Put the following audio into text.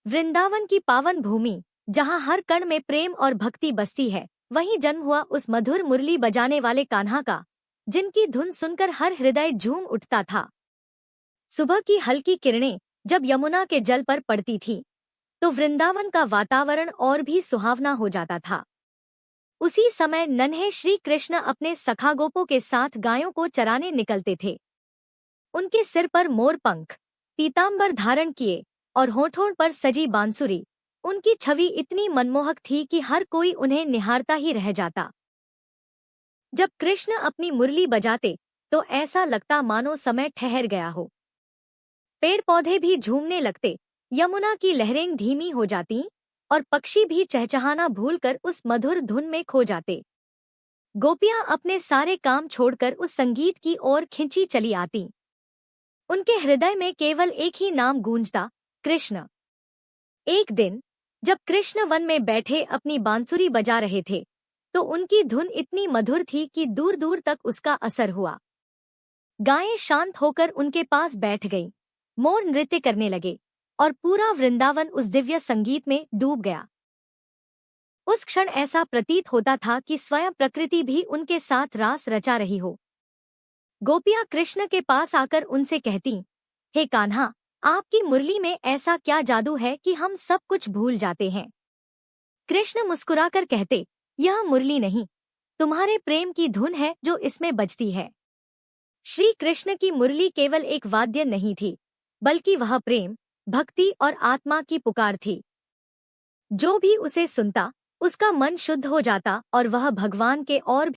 वृंदावन की पावन भूमि, जहाँ हर कण में प्रेम और भक्ति बसती है, वहीं जन्म हुआ उस मधुर मुरली बजाने वाले कान्हा का, जिनकी धुन सुनकर हर हृदय झूम उठता था। सुबह की हल्की किरणें जब यमुना के जल पर पड़ती थी, तो वृंदावन का वातावरण और भी सुहावना हो जाता था। उसी समय नन्हे श्री कृष्ण अपने सखा गोपों के साथ गायों को चराने निकलते थे। उनके सिर पर मोर पंख, पीतांबर धारण किए और होठों पर सजी बांसुरी, उनकी छवि इतनी मनमोहक थी कि हर कोई उन्हें निहारता ही रह जाता। जब कृष्ण अपनी मुरली बजाते तो ऐसा लगता मानो समय ठहर गया हो। पेड़ पौधे भी झूमने लगते, यमुना की लहरें धीमी हो जाती और पक्षी भी चहचहाना भूलकर उस मधुर धुन में खो जाते। गोपियां अपने सारे काम छोड़कर उस संगीत की ओर खिंची चली आती। उनके हृदय में केवल एक ही नाम गूंजता, कृष्ण। एक दिन जब कृष्ण वन में बैठे अपनी बांसुरी बजा रहे थे, तो उनकी धुन इतनी मधुर थी कि दूर दूर तक उसका असर हुआ। गायें शांत होकर उनके पास बैठ गईं, मोर नृत्य करने लगे और पूरा वृंदावन उस दिव्य संगीत में डूब गया। उस क्षण ऐसा प्रतीत होता था कि स्वयं प्रकृति भी उनके साथ रास रचा रही हो। गोपियां कृष्ण के पास आकर उनसे कहती, हे कान्हा, आपकी मुरली में ऐसा क्या जादू है कि हम सब कुछ भूल जाते हैं। कृष्ण मुस्कुराकर कहते, यह मुरली नहीं, तुम्हारे प्रेम की धुन है जो इसमें बजती है। श्री कृष्ण की मुरली केवल एक वाद्य नहीं थी, बल्कि वह प्रेम, भक्ति और आत्मा की पुकार थी। जो भी उसे सुनता, उसका मन शुद्ध हो जाता और वह भगवान के और